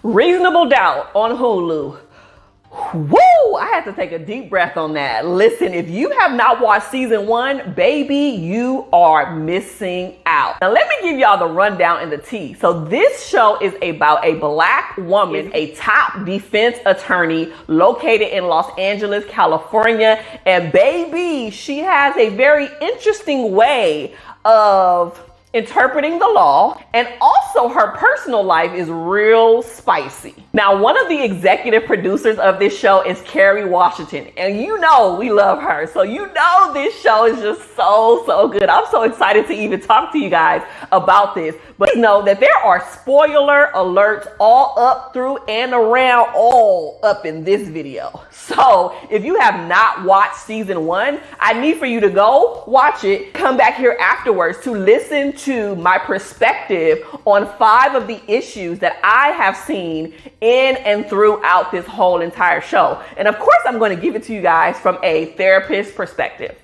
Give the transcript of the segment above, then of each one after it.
Reasonable Doubt on Hulu. Woo! I had to take a deep breath on that. Listen, if you have not watched season 1, baby, you are missing out. Now let me give y'all the rundown in the tea. So this show is about a black woman, a top defense attorney located in Los Angeles, California. And baby, she has a very interesting way of interpreting the law, and also her personal life is real spicy. Now, one of the executive producers of this show is Kerry Washington, and you know we love her. So you know this show is just so good. I'm so excited to even talk to you guys about this. But know that there are spoiler alerts all up through and around all up in this video. So if you have not watched season 1, I need for you to go watch it. Come back here afterwards to listen to my perspective on 5 of the issues that I have seen in and throughout this whole entire show. And of course, I'm going to give it to you guys from a therapist perspective.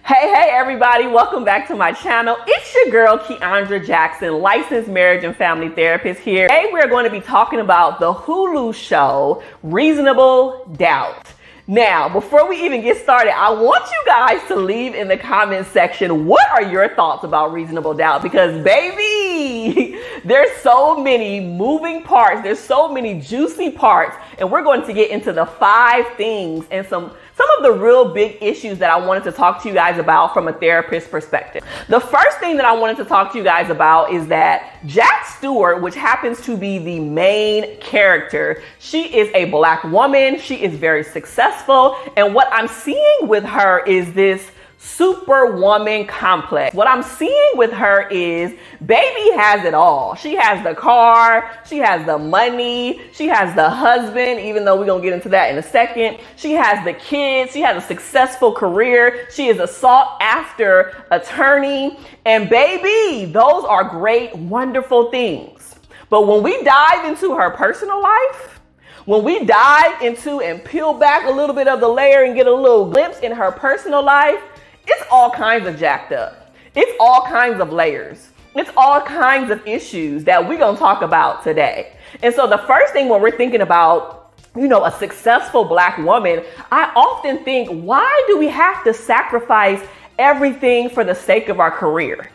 Hey everybody, welcome back to my channel. It's your girl Keandra Jackson, licensed marriage and family therapist here. Today we're going to be talking about the Hulu show Reasonable Doubt. Now, before we even get started, I want you guys to leave in the comment section, what are your thoughts about Reasonable Doubt? Because baby, there's so many moving parts, there's so many juicy parts, and we're going to get into the 5 things and some of the real big issues that I wanted to talk to you guys about from a therapist perspective. The first thing that I wanted to talk to you guys about is that Jack Stewart, which happens to be the main character, she is a black woman. She is very successful. And what I'm seeing with her is this Superwoman Complex. What I'm seeing with her is baby has it all. She has the car, she has the money, she has the husband, even though we're gonna get into that in a second. She has the kids, she has a successful career, she is a sought after attorney, and baby, those are great, wonderful things. But when we dive into her personal life, when we dive into and peel back a little bit of the layer and get a little glimpse in her personal life, it's all kinds of jacked up. It's all kinds of layers. It's all kinds of issues that we're going to talk about today. And so the first thing when we're thinking about, a successful black woman, I often think, why do we have to sacrifice everything for the sake of our career?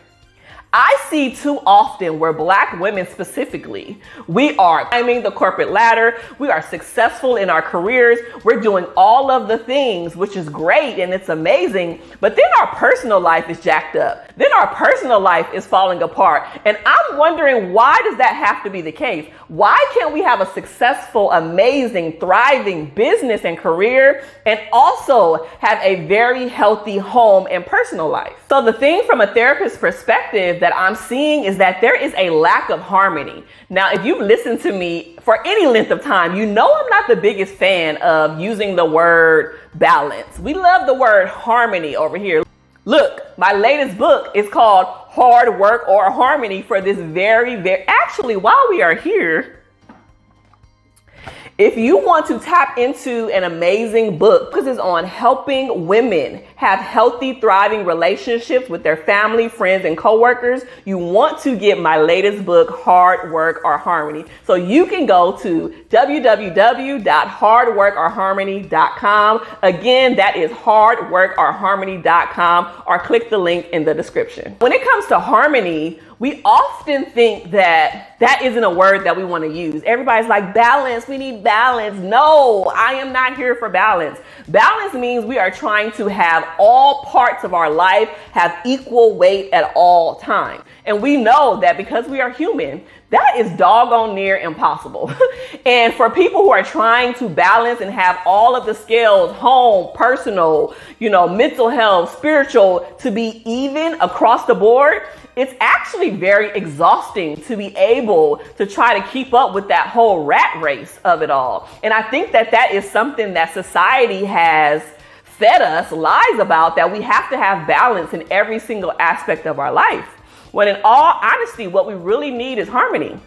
I see too often where black women specifically, we are climbing the corporate ladder. We are successful in our careers. We're doing all of the things, which is great and it's amazing. But then our personal life is jacked up. Then our personal life is falling apart. And I'm wondering, why does that have to be the case? Why can't we have a successful, amazing, thriving business and career and also have a very healthy home and personal life? So the thing from a therapist's perspective that I'm seeing is that there is a lack of harmony. Now, if you've listened to me for any length of time, you know I'm not the biggest fan of using the word balance. We love the word harmony over here. Look, my latest book is called Hard Work or Harmony for this actually, while we are here, if you want to tap into an amazing book, this is on helping women have healthy, thriving relationships with their family, friends, and coworkers, you want to get my latest book, Hard Work or Harmony. So you can go to www.hardworkorharmony.com. Again, that is hardworkorharmony.com, or click the link in the description. When it comes to harmony, we often think that isn't a word that we want to use. Everybody's like, balance, we need balance. No, I am not here for balance. Balance means we are trying to have all parts of our life have equal weight at all times. And we know that because we are human, that is doggone near impossible. And for people who are trying to balance and have all of the scales, home, personal, mental health, spiritual, to be even across the board, it's actually very exhausting to be able to try to keep up with that whole rat race of it all. And I think that is something that society has fed us lies about, that we have to have balance in every single aspect of our life. When in all honesty, what we really need is harmony.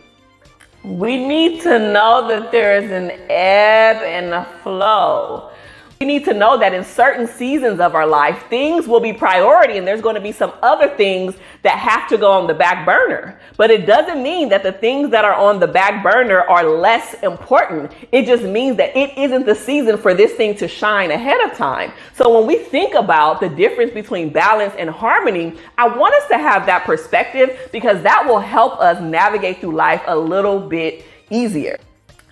We need to know that there is an ebb and a flow. We need to know that in certain seasons of our life, things will be priority and there's going to be some other things that have to go on the back burner. But it doesn't mean that the things that are on the back burner are less important. It just means that it isn't the season for this thing to shine ahead of time. So when we think about the difference between balance and harmony, I want us to have that perspective because that will help us navigate through life a little bit easier.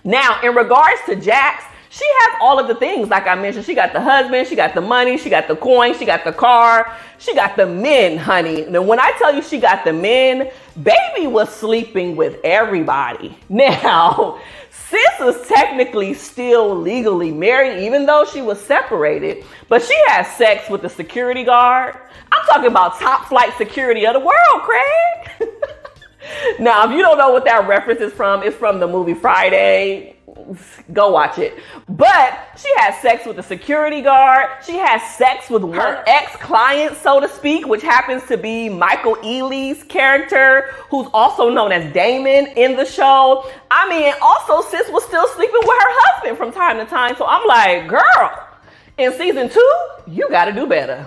Now, in regards to Jax, she has all of the things, like I mentioned. She got the husband, she got the money, she got the coin, she got the car, she got the men, honey. Now, when I tell you she got the men, baby was sleeping with everybody. Now, sis was technically still legally married, even though she was separated, but she had sex with the security guard. I'm talking about top flight security of the world, Craig. Now, if you don't know what that reference is from, it's from the movie Friday. Go watch it. But she had sex with the security guard. She had sex with her ex-client, so to speak, which happens to be Michael Ealy's character, who's also known as Damon in the show. I mean, also sis was still sleeping with her husband from time to time. So I'm like, girl, in season 2, you got to do better.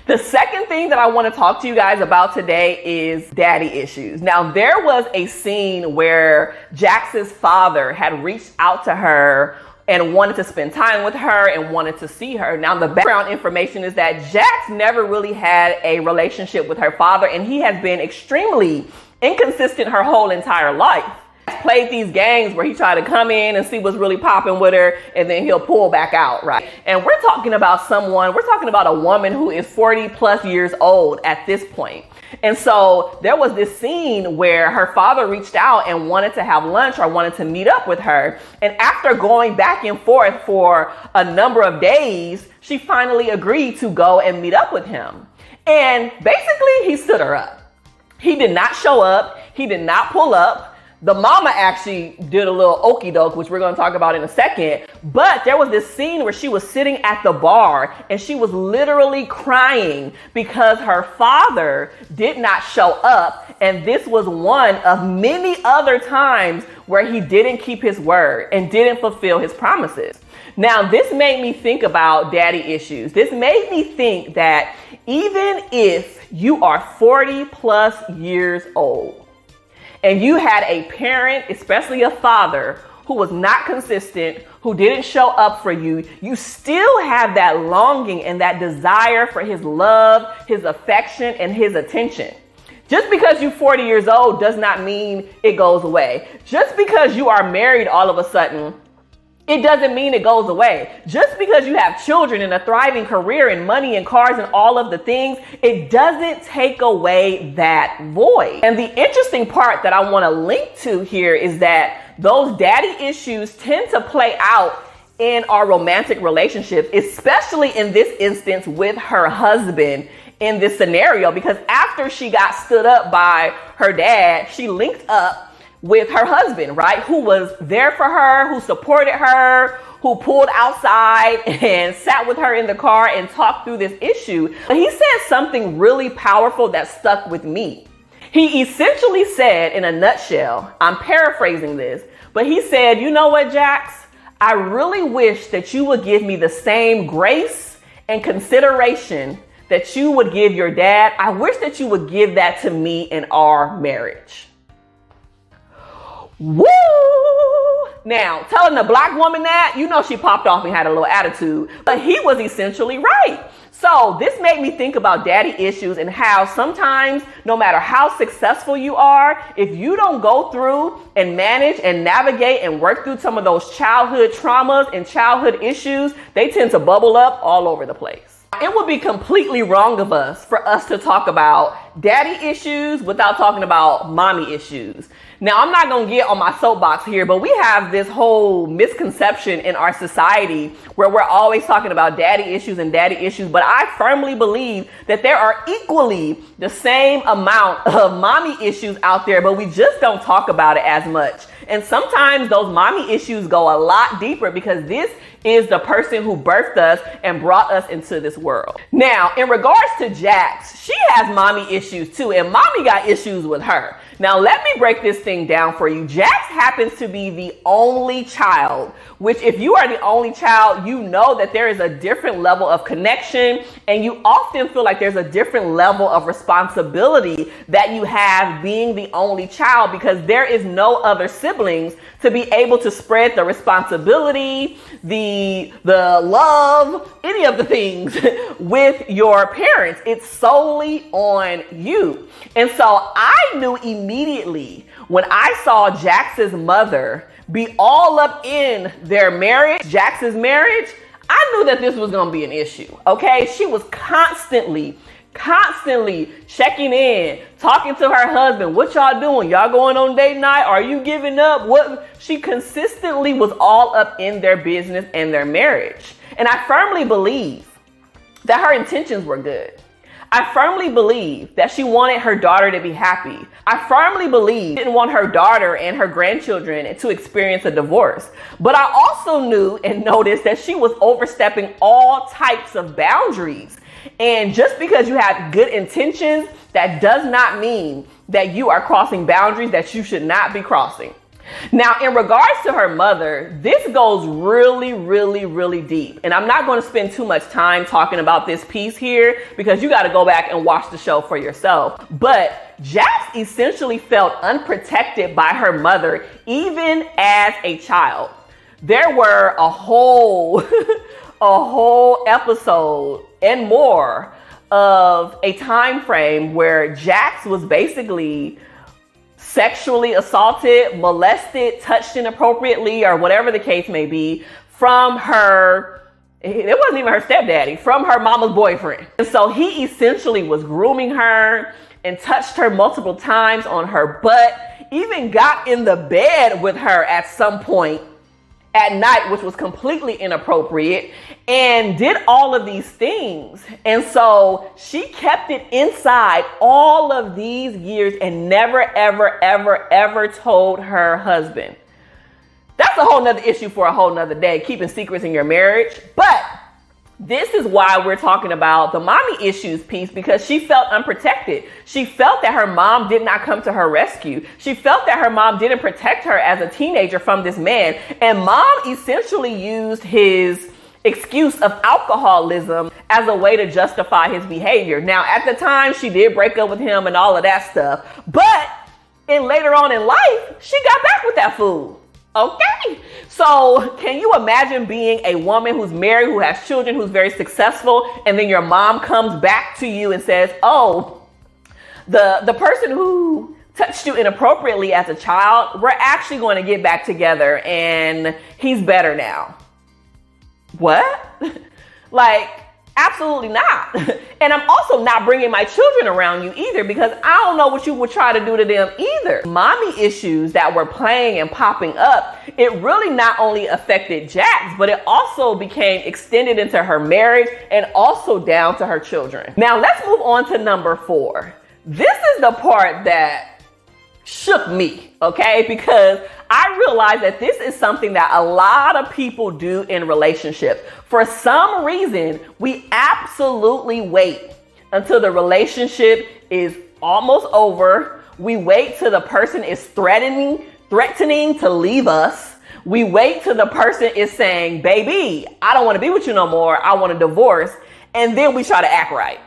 The second thing that I want to talk to you guys about today is daddy issues. Now, there was a scene where Jax's father had reached out to her and wanted to spend time with her and wanted to see her. Now, the background information is that Jax never really had a relationship with her father, and he has been extremely inconsistent her whole entire life. Played these games where he tried to come in and see what's really popping with her, and then he'll pull back out, right? And we're talking about a woman who is 40 plus years old at this point. And so there was this scene where her father reached out and wanted to have lunch or wanted to meet up with her. And after going back and forth for a number of days, she finally agreed to go and meet up with him. And basically, he stood her up. He did not show up. He did not pull up. The mama actually did a little okie doke, which we're going to talk about in a second. But there was this scene where she was sitting at the bar and she was literally crying because her father did not show up. And this was one of many other times where he didn't keep his word and didn't fulfill his promises. Now, this made me think about daddy issues. This made me think that even if you are 40 plus years old, and you had a parent, especially a father, who was not consistent, who didn't show up for you, you still have that longing and that desire for his love, his affection, and his attention. Just because you're 40 years old does not mean it goes away. Just because you are married all of a sudden, it doesn't mean it goes away. Just because you have children and a thriving career and money and cars and all of the things, it doesn't take away that void. And the interesting part that I want to link to here is that those daddy issues tend to play out in our romantic relationships, especially in this instance with her husband in this scenario, because after she got stood up by her dad, she linked up with her husband, right? Who was there for her, who supported her, who pulled outside and sat with her in the car and talked through this issue. But he said something really powerful that stuck with me. He essentially said, in a nutshell, I'm paraphrasing this, but he said, you know what, Jax? I really wish that you would give me the same grace and consideration that you would give your dad. I wish that you would give that to me in our marriage. Woo! Now, telling the black woman that, you know she popped off and had a little attitude, but he was essentially right. So this made me think about daddy issues and how sometimes, no matter how successful you are, if you don't go through and manage and navigate and work through some of those childhood traumas and childhood issues, they tend to bubble up all over the place. It would be completely wrong of us for us to talk about daddy issues without talking about mommy issues. Now, I'm not going to get on my soapbox here, but we have this whole misconception in our society where we're always talking about daddy issues and daddy issues. But I firmly believe that there are equally the same amount of mommy issues out there, but we just don't talk about it as much. And sometimes those mommy issues go a lot deeper because this is the person who birthed us and brought us into this world. Now, in regards to Jax, she has mommy issues too, and mommy got issues with her. Now, let me break this thing down for you. Jax happens to be the only child, which if you are the only child, you know that there is a different level of connection, and you often feel like there's a different level of responsibility that you have being the only child because there is no other siblings to be able to spread the responsibility, the love, any of the things with your parents. It's solely on you. And so I knew immediately when I saw Jax's mother be all up in their marriage, Jax's marriage, I knew that this was going to be an issue. Okay. She was constantly checking in, talking to her husband. What y'all doing? Y'all going on date night? Are you giving up? What? She consistently was all up in their business and their marriage. And I firmly believe that her intentions were good. I firmly believe that she wanted her daughter to be happy. I firmly believe she didn't want her daughter and her grandchildren to experience a divorce. But I also knew and noticed that she was overstepping all types of boundaries. And just because you have good intentions, that does not mean that you are crossing boundaries that you should not be crossing. Now, in regards to her mother, this goes really deep. And I'm not going to spend too much time talking about this piece here because you got to go back and watch the show for yourself. But Jax essentially felt unprotected by her mother, even as a child. There were a whole episode and more of a time frame where Jax was basically sexually assaulted, molested, touched inappropriately, or whatever the case may be, from her, it wasn't even her stepdaddy, from her mama's boyfriend. And so he essentially was grooming her and touched her multiple times on her butt, even got in the bed with her at some point at night, which was completely inappropriate, and did all of these things. And so she kept it inside all of these years and never, ever told her husband. That's a whole nother issue for a whole nother day, keeping secrets in your marriage. But this is why we're talking about the mommy issues piece, because she felt unprotected. She felt that her mom did not come to her rescue. She felt that her mom didn't protect her as a teenager from this man. And mom essentially used his excuse of alcoholism as a way to justify his behavior. Now, at the time, she did break up with him and all of that stuff. But later on in life, she got back with that fool. Okay, so can you imagine being a woman who's married, who has children, who's very successful, and then your mom comes back to you and says, oh, the person who touched you inappropriately as a child, we're actually going to get back together and he's better now. What? Like, absolutely not. And I'm also not bringing my children around you either, because I don't know what you would try to do to them either. Mommy issues that were playing and popping up, it really not only affected Jax, but it also became extended into her marriage and also down to her children. Now let's move on to number 4. This is the part that shook me, okay? Because I realized that this is something that a lot of people do in relationships. For some reason, we absolutely wait until the relationship is almost over. We wait till the person is threatening to leave us. We wait till the person is saying, baby, I don't want to be with you no more. I want a divorce. And then we try to act right.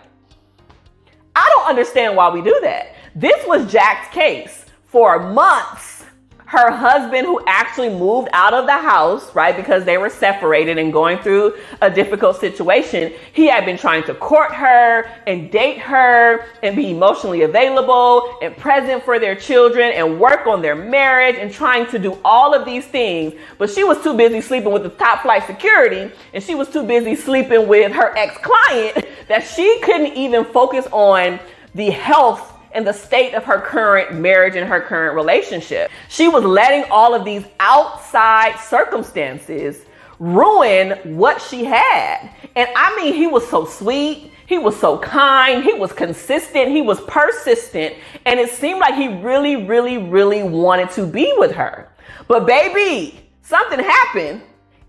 I don't understand why we do that. This was Jack's case. For months, her husband, who actually moved out of the house, right, because they were separated and going through a difficult situation, he had been trying to court her and date her and be emotionally available and present for their children and work on their marriage and trying to do all of these things. But she was too busy sleeping with the top flight security, and she was too busy sleeping with her ex-client, that she couldn't even focus on the health and the state of her current marriage and her current relationship. She was letting all of these outside circumstances ruin what she had. And I mean, he was so sweet. He was so kind. He was consistent. He was persistent. And it seemed like he really wanted to be with her. But baby, something happened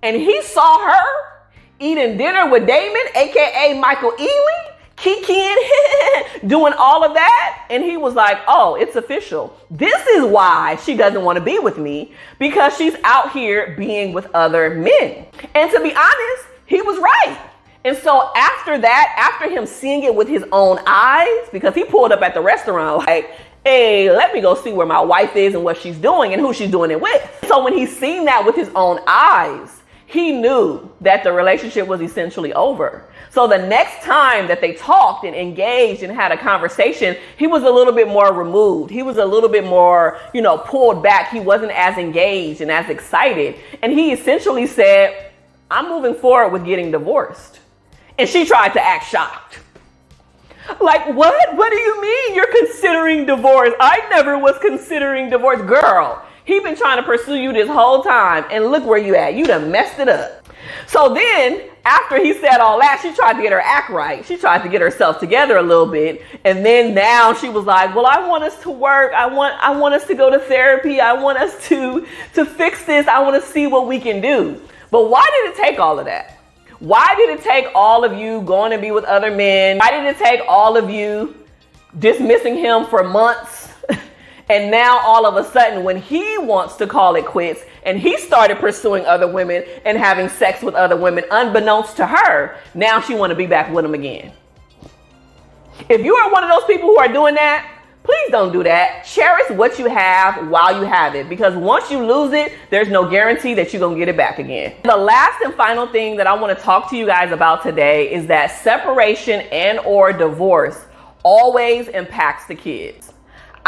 and he saw her eating dinner with Damon, aka Michael Ealy, kikiing, doing all of that. And he was like, oh, it's official. This is why she doesn't want to be with me, because she's out here being with other men. And to be honest, he was right. And so after that, after him seeing it with his own eyes, because he pulled up at the restaurant like, hey, let me go see where my wife is and what she's doing and who she's doing it with. So when he seen that with his own eyes, he knew that the relationship was essentially over. So the next time that they talked and engaged and had a conversation, he was a little bit more removed. He was a little bit more, pulled back. He wasn't as engaged and as excited. And he essentially said, I'm moving forward with getting divorced. And she tried to act shocked. Like, what? What do you mean you're considering divorce? I never was considering divorce. Girl, he been trying to pursue you this whole time. And look where you at. You done messed it up. So then, after he said all that, she tried to get her act right. She tried to get herself together a little bit. And then now she was like, well, I want us to work. I want us to go to therapy. I want us to fix this. I want to see what we can do. But why did it take all of that? Why did it take all of you going to be with other men? Why did it take all of you dismissing him for months? And now all of a sudden, when he wants to call it quits and he started pursuing other women and having sex with other women, unbeknownst to her, now she want to be back with him again. If you are one of those people who are doing that, please don't do that. Cherish what you have while you have it, because once you lose it, there's no guarantee that you're going to get it back again. The last and final thing that I want to talk to you guys about today is that separation and or divorce always impacts the kids.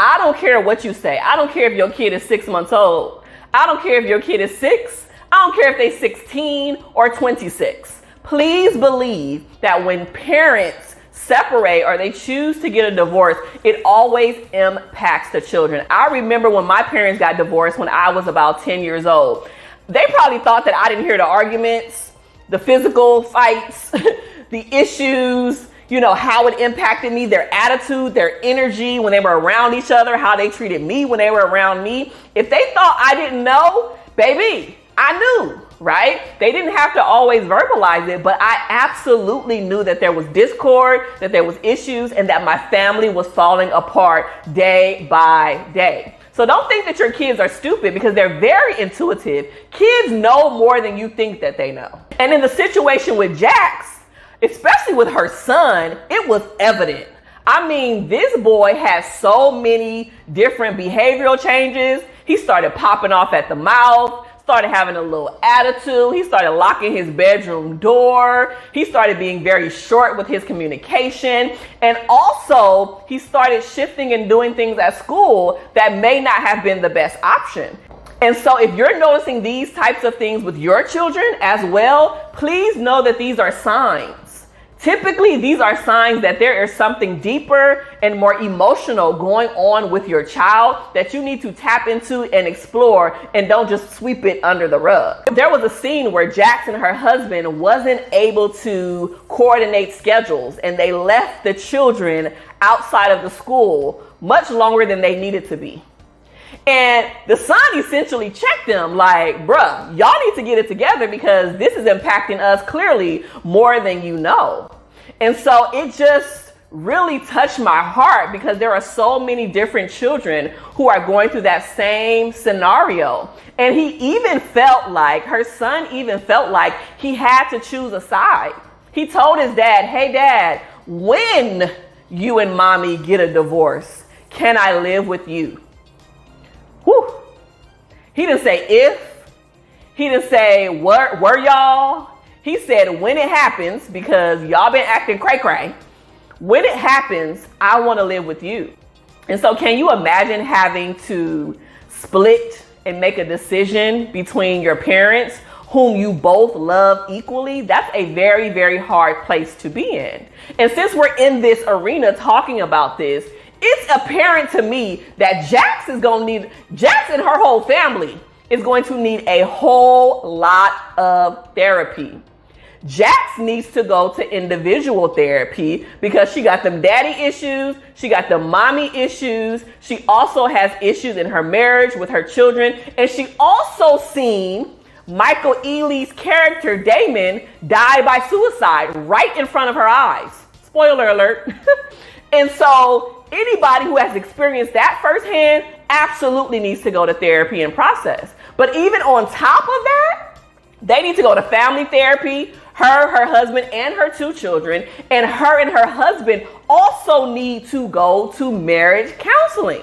I don't care what you say. I don't care if your kid is 6 months old. I don't care if your kid is 6. I don't care if they're 16 or 26. Please believe that when parents separate or they choose to get a divorce, it always impacts the children. I remember when my parents got divorced when I was about 10 years old. They probably thought that I didn't hear the arguments, the physical fights, the issues, how it impacted me, their attitude, their energy when they were around each other, how they treated me when they were around me. If they thought I didn't know, baby, I knew. Right? They didn't have to always verbalize it, but I absolutely knew that there was discord, that there was issues, and that my family was falling apart day by day. So don't think that your kids are stupid, because they're very intuitive. Kids know more than you think that they know. And in the situation with Jax, especially with her son, it was evident. I mean, this boy has so many different behavioral changes. He started popping off at the mouth, started having a little attitude. He started locking his bedroom door. He started being very short with his communication. And also, he started shifting and doing things at school that may not have been the best option. And so if you're noticing these types of things with your children as well, please know that these are signs. Typically, these are signs that there is something deeper and more emotional going on with your child that you need to tap into and explore, and don't just sweep it under the rug. There was a scene where Jax and her husband wasn't able to coordinate schedules, and they left the children outside of the school much longer than they needed to be. And the son essentially checked them like, bruh, y'all need to get it together, because this is impacting us clearly more than you know. And so it just really touched my heart, because there are so many different children who are going through that same scenario. And he even felt like, her son even felt like he had to choose a side. He told his dad, hey dad, when you and mommy get a divorce, can I live with you? Whew. He didn't say if. He didn't say were y'all. He said when it happens, because y'all been acting cray-cray. When it happens, I want to live with you. And so can you imagine having to split and make a decision between your parents whom you both love equally? That's a very, very hard place to be in. And since we're in this arena talking about this, it's apparent to me that Jax and her whole family is going to need a whole lot of therapy. Jax needs to go to individual therapy because she got them daddy issues, she got the mommy issues, she also has issues in her marriage with her children, and she also seen Michael Ealy's character, Damon, die by suicide right in front of her eyes. Spoiler alert. And so anybody who has experienced that firsthand absolutely needs to go to therapy and process. But even on top of that, they need to go to family therapy, her husband, and her 2 children. And her husband also need to go to marriage counseling.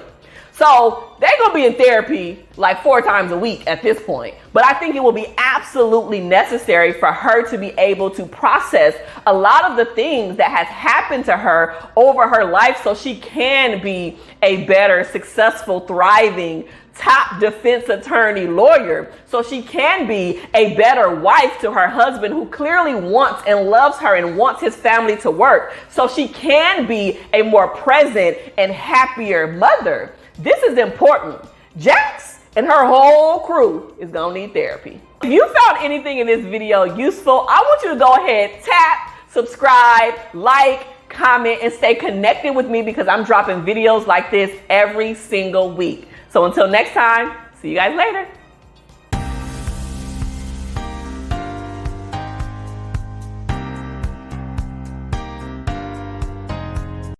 So they're going to be in therapy like 4 times a week at this point. But I think it will be absolutely necessary for her to be able to process a lot of the things that has happened to her over her life so she can be a better, successful, thriving, top defense attorney lawyer, so she can be a better wife to her husband who clearly wants and loves her and wants his family to work, so she can be a more present and happier mother. This is important. Jax and her whole crew is gonna need therapy. If you found anything in this video useful, I want you to go ahead, tap, subscribe, like, comment, and stay connected with me because I'm dropping videos like this every single week. So until next time, see you guys later.